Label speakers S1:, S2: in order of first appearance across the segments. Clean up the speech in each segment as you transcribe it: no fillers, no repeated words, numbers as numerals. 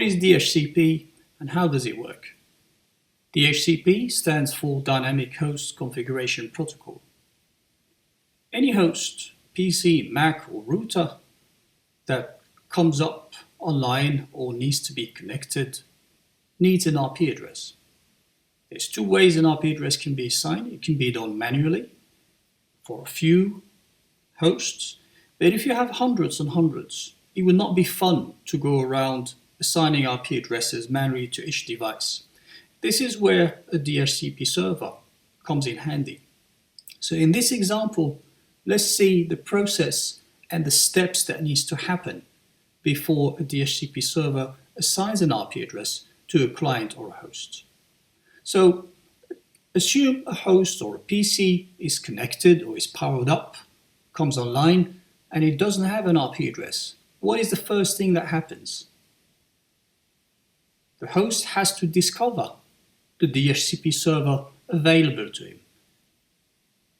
S1: is DHCP and how does it work? DHCP stands for Dynamic Host Configuration Protocol. Any host, PC, Mac or router that comes up online or needs to be connected needs an IP address. There's two ways an IP address can be assigned. It can be done manually for a few hosts, but if you have hundreds and hundreds, it would not be fun to go around assigning IP addresses manually to each device. This is where a DHCP server comes in handy. So in this example, let's see the process and the steps that needs to happen before a DHCP server assigns an IP address to a client or a host. So assume a host or a PC is connected or is powered up, comes online, and it doesn't have an IP address. What is the first thing that happens? The host has to discover the DHCP server available to him.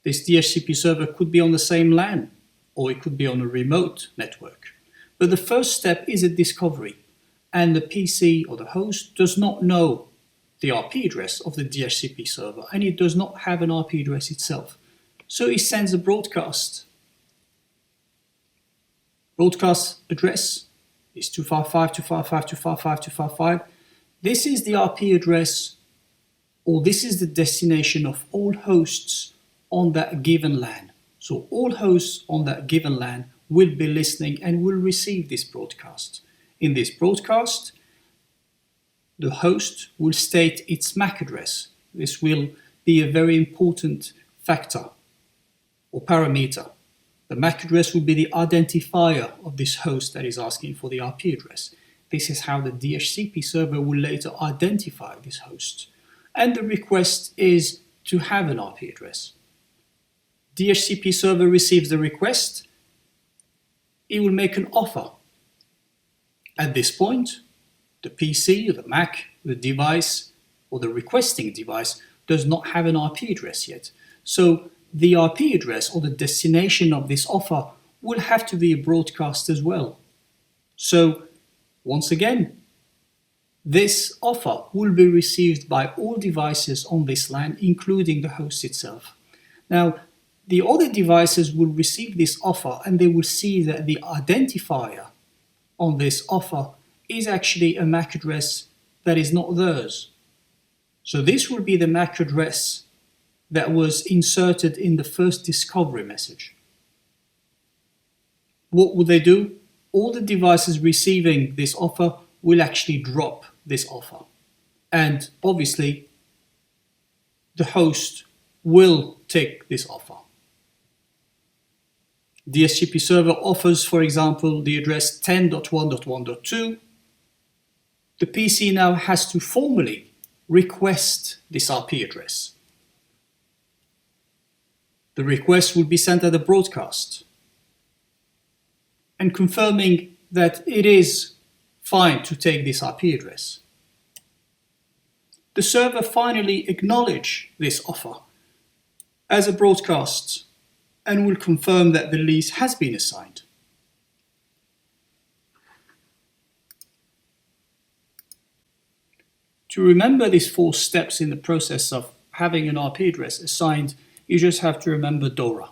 S1: This DHCP server could be on the same LAN or it could be on a remote network. But the first step is a discovery, and the PC or the host does not know the IP address of the DHCP server, and it does not have an IP address itself. So it sends a broadcast. Broadcast address is 255.255.255.255. This is the IP address, or this is the destination of all hosts on that given LAN. So all hosts on that given LAN will be listening and will receive this broadcast. In this broadcast, the host will state its MAC address. This will be a very important factor or parameter. The MAC address will be the identifier of this host that is asking for the IP address. This is how the DHCP server will later identify this host. And the request is to have an IP address. DHCP server receives the request. It will make an offer. At this point, the PC, or the Mac, the device, or the requesting device does not have an IP address yet. So the IP address or the destination of this offer will have to be a broadcast as well. So once again, this offer will be received by all devices on this LAN, including the host itself. Now, the other devices will receive this offer and they will see that the identifier on this offer is actually a MAC address that is not theirs. So this will be the MAC address that was inserted in the first discovery message. What would they do? All the devices receiving this offer will actually drop this offer. And obviously, the host will take this offer. DHCP server offers, for example, the address 10.1.1.2. The PC now has to formally request this IP address. The request will be sent at the broadcast and confirming that it is fine to take this IP address. The server finally acknowledges this offer as a broadcast and will confirm that the lease has been assigned. To remember these 4 steps in the process of having an IP address assigned, you just have to remember DORA.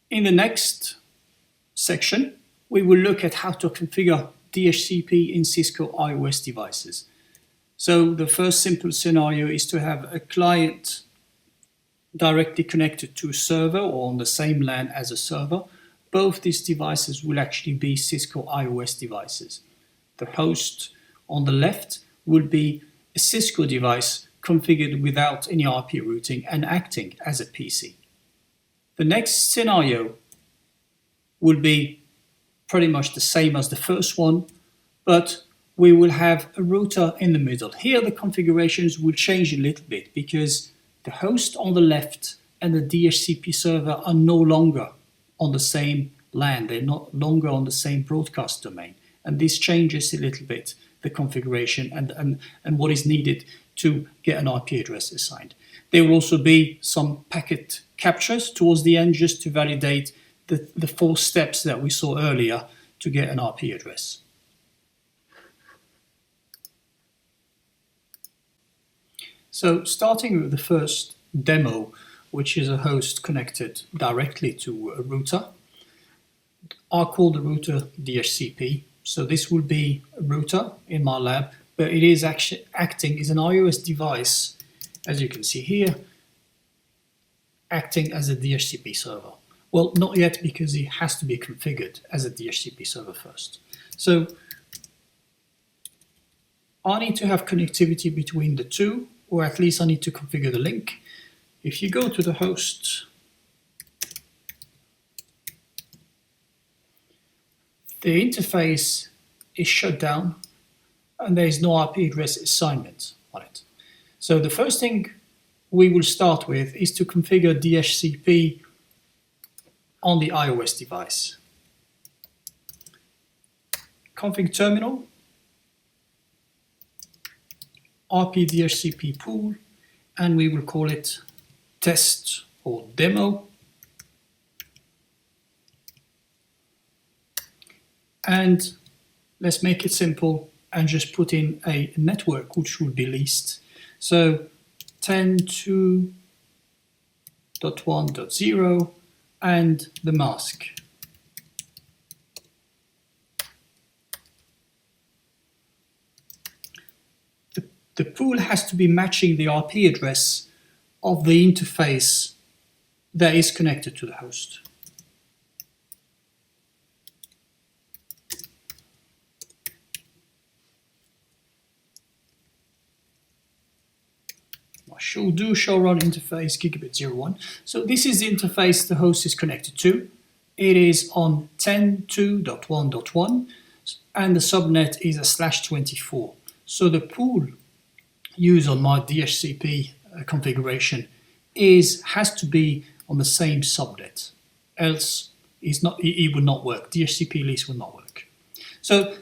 S1: In the next section, we will look at how to configure DHCP in Cisco IOS devices. So the first simple scenario is to have a client directly connected to a server or on the same LAN as a server. Both these devices will actually be Cisco IOS devices. The host on the left will be a Cisco device configured without any IP routing and acting as a PC. The next scenario will be pretty much the same as the first one, but we will have a router in the middle. Here the configurations will change a little bit because the host on the left and the DHCP server are no longer on the same LAN. They're no longer on the same broadcast domain. And this changes a little bit the configuration and what is needed to get an IP address assigned. There will also be some packet captures towards the end just to validate the 4 steps that we saw earlier to get an IP address. So starting with the first demo, which is a host connected directly to a router, I call the router DHCP. So this will be a router in my lab, but it is actually acting as an iOS device, as you can see here, acting as a DHCP server. Well, not yet, because it has to be configured as a DHCP server first. So I need to have connectivity between the two, or at least I need to configure the link. If you go to the host, the interface is shut down and there is no IP address assignment on it. So the first thing we will start with is to configure DHCP on the iOS device. Config terminal, IP DHCP pool, and we will call it test or demo. And let's make it simple and just put in a network which will be leased. So 10.2.1.0 and the mask. The pool has to be matching the IP address of the interface that is connected to the host. Show run interface gigabit 01. So this is the interface the host is connected to. It is on 10.2.1.1 and the subnet is a /24. So the pool used on my DHCP configuration has to be on the same subnet, else it will not work. DHCP lease will not work. So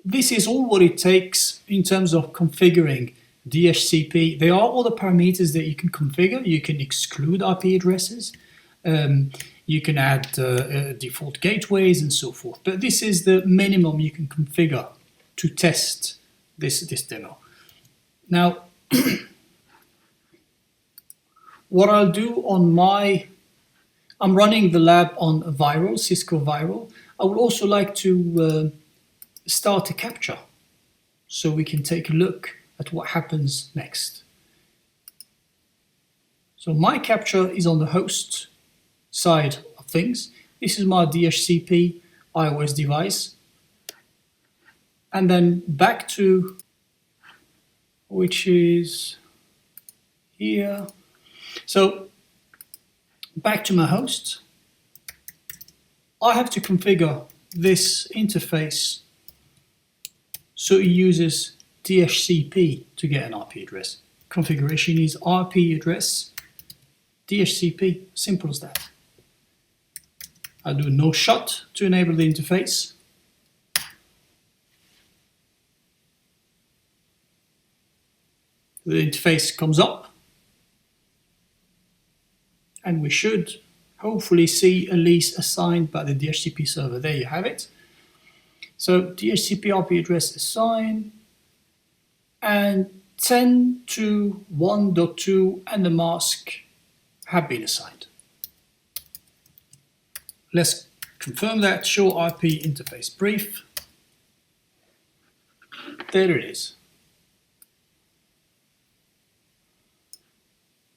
S1: this is all what it takes in terms of configuring DHCP. There are other parameters that you can configure. You can exclude IP addresses. You can add default gateways and so forth. But this is the minimum you can configure to test this demo. Now, what I'll do on I'm running the lab on Viral, Cisco Viral. I would also like to start a capture so we can take a look at what happens next. So my capture is on the host side of things. This is my DHCP iOS device. And then back to, which is here. So back to my host. I have to configure this interface so it uses DHCP to get an IP address. Configuration is IP address, DHCP, simple as that. I do no shut to enable the interface. The interface comes up and we should hopefully see a lease assigned by the DHCP server. There you have it. So DHCP IP address assigned, and 10.2.1.2 and the mask have been assigned. Let's confirm that. Show IP interface brief. There it is.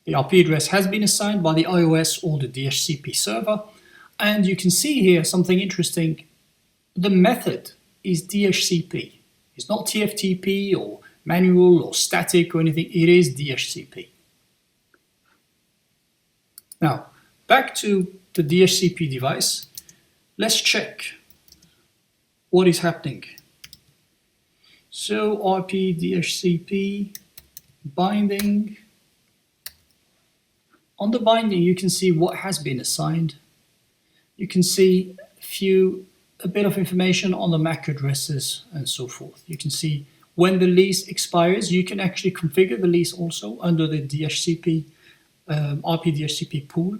S1: The IP address has been assigned by the iOS or the DHCP server, and you can see here something interesting. The method is DHCP. It's not TFTP or manual or static or anything. It is DHCP. Now, back to the DHCP device. Let's check what is happening. So IP DHCP binding. On the binding, you can see what has been assigned. You can see a bit of information on the MAC addresses and so forth. You can see when the lease expires. You can actually configure the lease also under the DHCP, IP DHCP pool.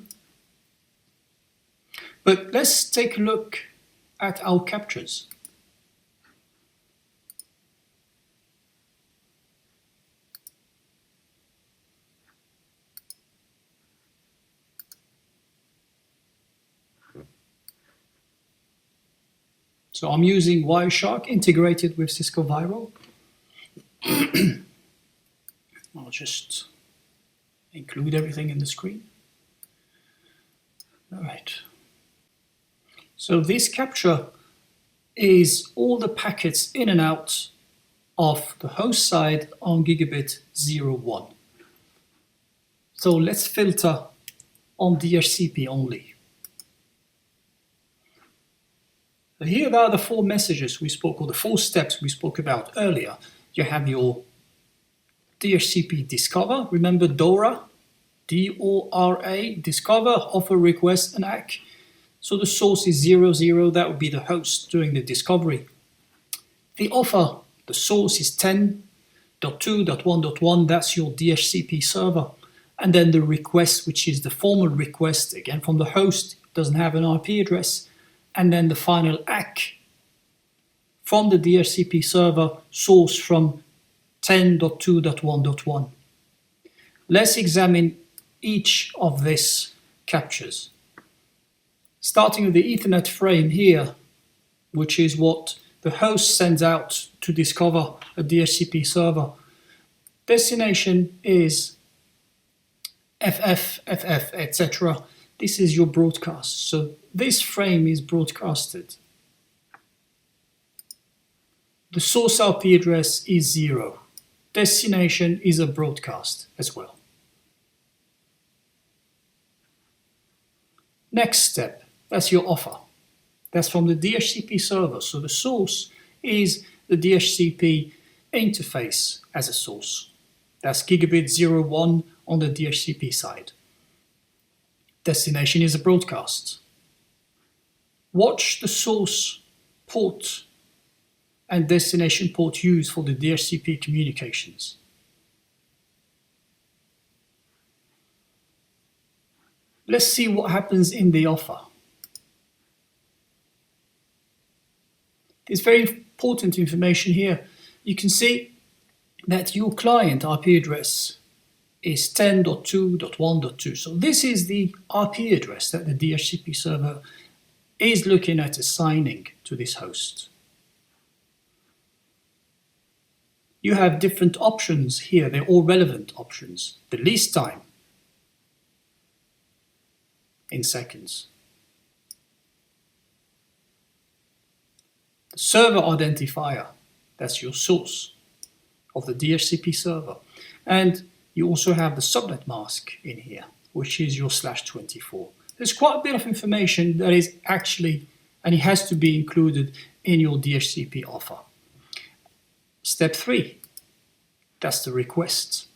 S1: But let's take a look at our captures. So I'm using Wireshark integrated with Cisco Viral. I'll just include everything in the screen. All right. So this capture is all the packets in and out of the host side on gigabit 01. So let's filter on DHCP only. Here are the 4 messages we spoke, or the 4 steps we spoke about earlier. You have your DHCP discover, remember DORA, D-O-R-A, discover, offer, request, and ACK. So the source is 00, that would be the host doing the discovery. The offer, the source is 10.2.1.1, that's your DHCP server. And then the request, which is the formal request, again from the host, doesn't have an IP address. And then the final ACK from the DHCP server, source from 10.2.1.1. Let's examine each of these captures. Starting with the Ethernet frame here, which is what the host sends out to discover a DHCP server. Destination is FF, etc. This is your broadcast. So this frame is broadcasted. The source IP address is 0. Destination is a broadcast as well. Next step, that's your offer. That's from the DHCP server. So the source is the DHCP interface as a source. That's gigabit 01 on the DHCP side. Destination is a broadcast. Watch the source port and destination port used for the DHCP communications. Let's see what happens in the offer. There's very important information here. You can see that your client IP address is 10.2.1.2. So this is the IP address that the DHCP server is looking at assigning to this host. You have different options here. They're all relevant options. The least time in seconds. The server identifier, that's your source of the DHCP server. And you also have the subnet mask in here, which is your /24. There's quite a bit of information that is actually, and it has to be included in your DHCP offer. Step 3, that's the request.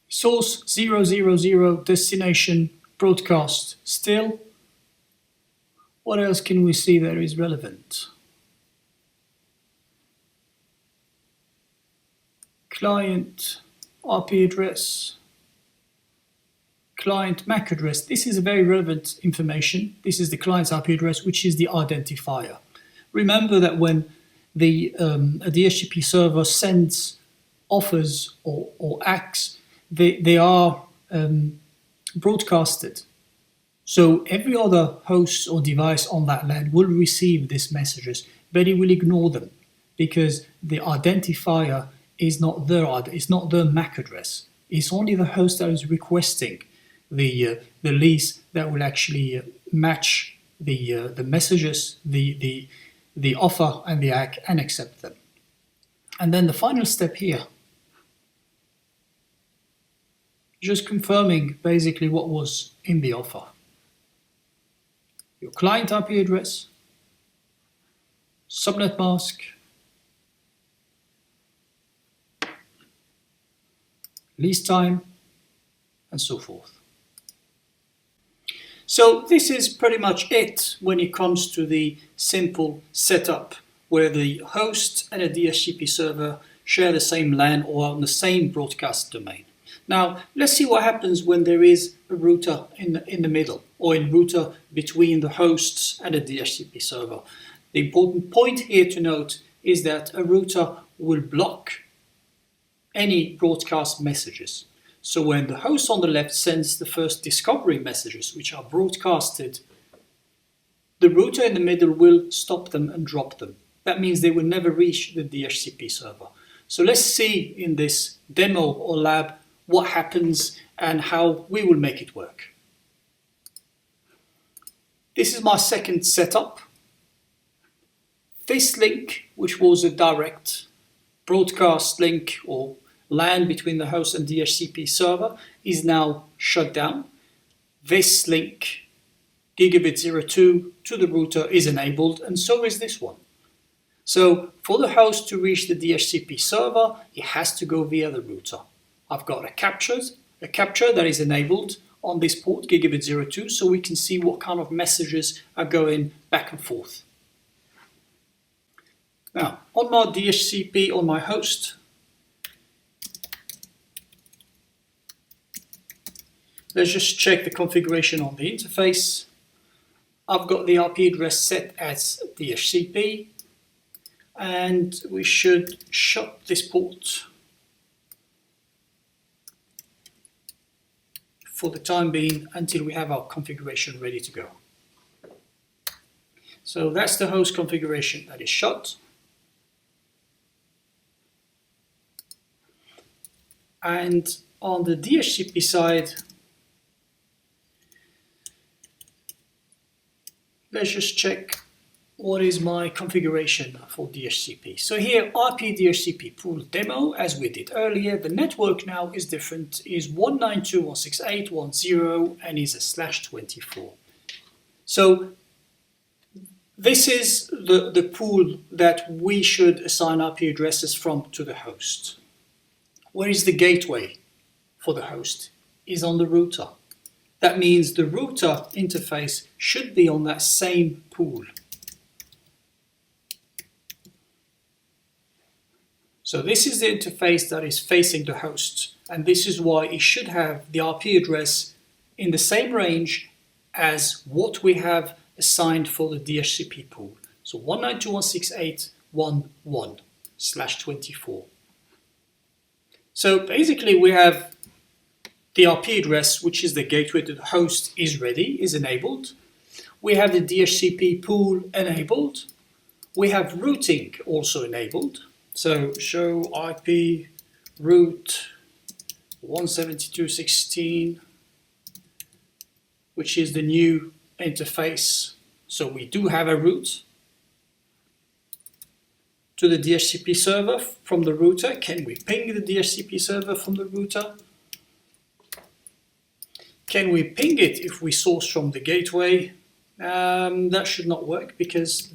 S1: Source 000, destination broadcast still. What else can we see that is relevant? Client IP address, client MAC address. This is a very relevant information. This is the client's IP address, which is the identifier. Remember that when a DHCP server sends offers or ACKs, they are broadcasted. So every other host or device on that LAN will receive these messages, but it will ignore them because the identifier is not their MAC address. It's only the host that is requesting the lease that will actually match the messages, the offer and the ACK, and accept them. And then the final step here, just confirming basically what was in the offer. Your client IP address, subnet mask, lease time, and so forth. So this is pretty much it when it comes to the simple setup where the host and a DHCP server share the same LAN or on the same broadcast domain. Now, let's see what happens when there is a router in the middle, or a router between the hosts and the DHCP server. The important point here to note is that a router will block any broadcast messages. So when the host on the left sends the first discovery messages, which are broadcasted, the router in the middle will stop them and drop them. That means they will never reach the DHCP server. So let's see in this demo or lab what happens and how we will make it work. This is my second setup. This link, which was a direct broadcast link or LAN between the host and DHCP server, is now shut down. This link, gigabit 02 to the router, is enabled, and so is this one. So for the host to reach the DHCP server, it has to go via the router. I've got a capture that is enabled on this port, gigabit 02, so we can see what kind of messages are going back and forth. Now, on my DHCP, on my host, let's just check the configuration on the interface. I've got the IP address set as DHCP, and we should shut this port for the time being until we have our configuration ready to go. So that's the host configuration that is shut. And on the DHCP side, let's just check what is my configuration for DHCP. So here, IP DHCP pool demo, as we did earlier. The network now is different, is 192.168.1.0 and is a /24. So this is the pool that we should assign IP addresses from to the host. Where is the gateway for the host? Is on the router. That means the router interface should be on that same pool. So this is the interface that is facing the host, and this is why it should have the IP address in the same range as what we have assigned for the DHCP pool. So 192.168.1.1/24. So basically we have the IP address, which is the gateway to the host, is ready, is enabled. We have the DHCP pool enabled. We have routing also enabled. So show IP route 172.16, which is the new interface. So we do have a route to the DHCP server from the router. Can we ping the DHCP server from the router? Can we ping it if we source from the gateway? That should not work because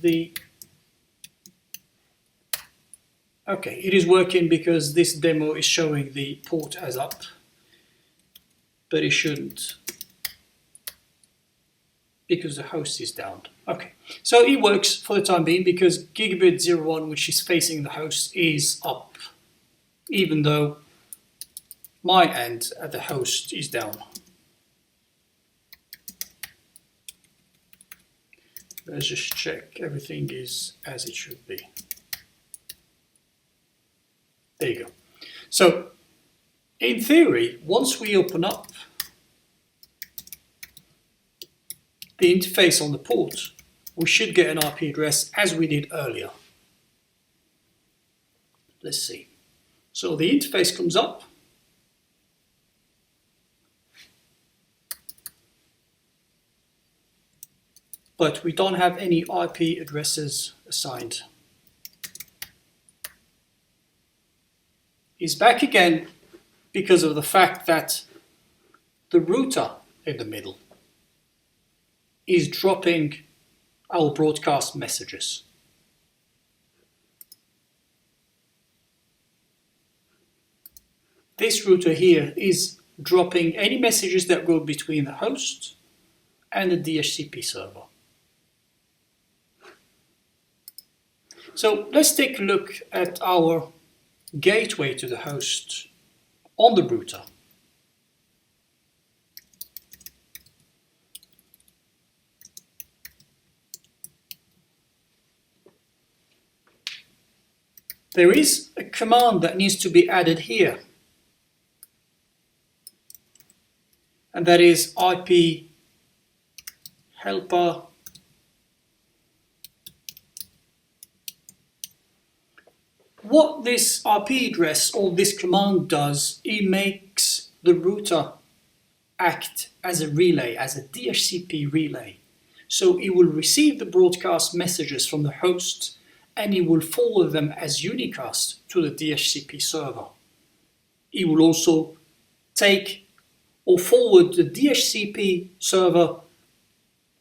S1: okay, it is working because this demo is showing the port as up, but it shouldn't because the host is down. Okay, so it works for the time being because gigabit 01, which is facing the host, is up, even though my end at the host is down. Let's just check everything is as it should be. There you go. So, in theory, once we open up the interface on the port, we should get an IP address as we did earlier. Let's see. So the interface comes up. But we don't have any IP addresses assigned. It's back again because of the fact that the router in the middle is dropping our broadcast messages. This router here is dropping any messages that go between the host and the DHCP server. So let's take a look at our gateway to the host on the router. there is a command that needs to be added here, and that is IP helper what this IP address or this command does, it makes the router act as a relay, as a DHCP relay. So it will receive the broadcast messages from the host and it will forward them as unicast to the DHCP server. It will also take or forward the DHCP server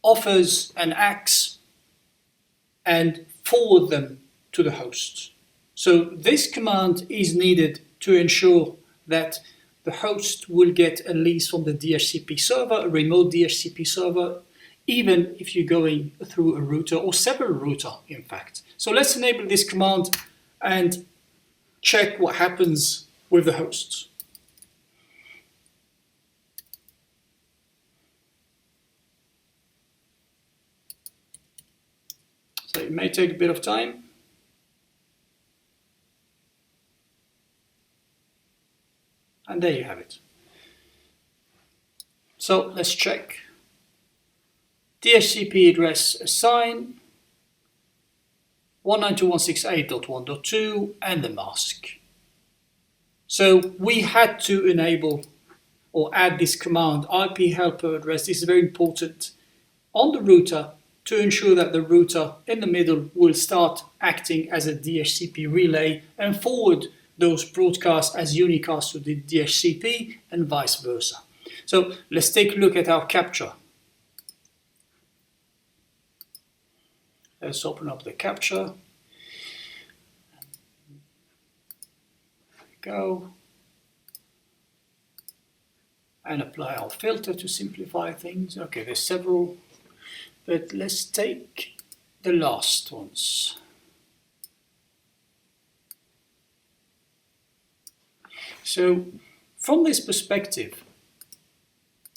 S1: offers and acts and forward them to the host. So this command is needed to ensure that the host will get at least from the DHCP server, a remote DHCP server, even if you're going through a router or several routers, in fact. So let's enable this command and check what happens with the hosts. So it may take a bit of time. And there you have it. So let's check. DHCP address assign 192.168.1.2 and the mask. So we had to enable or add this command, IP helper address. This is very important on the router to ensure that the router in the middle will start acting as a DHCP relay and forward those broadcasts as unicast to the DHCP and vice versa. So let's take a look at our capture. Let's open up the capture. There we go. And apply our filter to simplify things. Okay, there's several, but let's take the last ones. So from this perspective,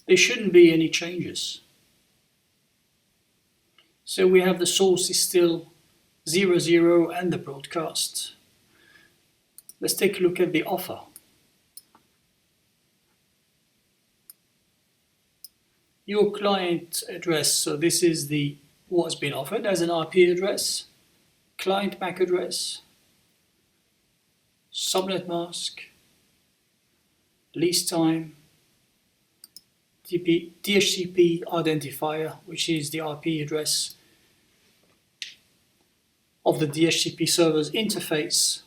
S1: there shouldn't be any changes. So we have the source is still 00 and the broadcast. Let's take a look at the offer. Your client address, so this is the what's been offered as an IP address, client MAC address, subnet mask, lease time, DHCP identifier, which is the IP address of the DHCP server's interface,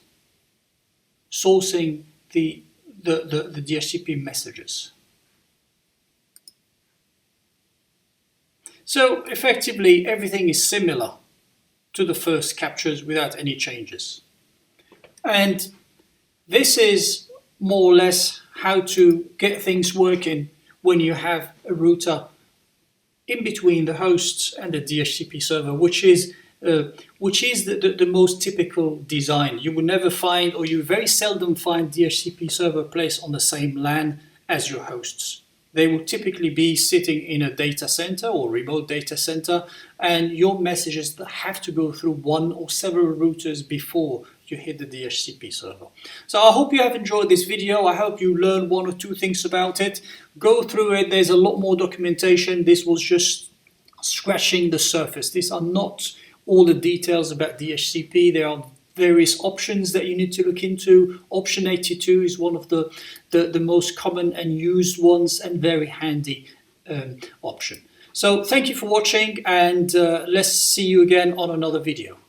S1: sourcing the DHCP messages. So effectively, everything is similar to the first captures without any changes. And this is more or less how to get things working when you have a router in between the hosts and the DHCP server, which is the most typical design. You will never find, or you very seldom find, DHCP server placed on the same LAN as your hosts. They will typically be sitting in a data center or remote data center, and your messages have to go through one or several routers before you hit the DHCP server. So I hope you have enjoyed this video. I hope you learned one or two things about it. Go through it. There's a lot more documentation. This was just scratching the surface. These are not all the details about DHCP. There are various options that you need to look into. Option 82 is one of the most common and used ones and very handy option. So thank you for watching, and let's see you again on another video.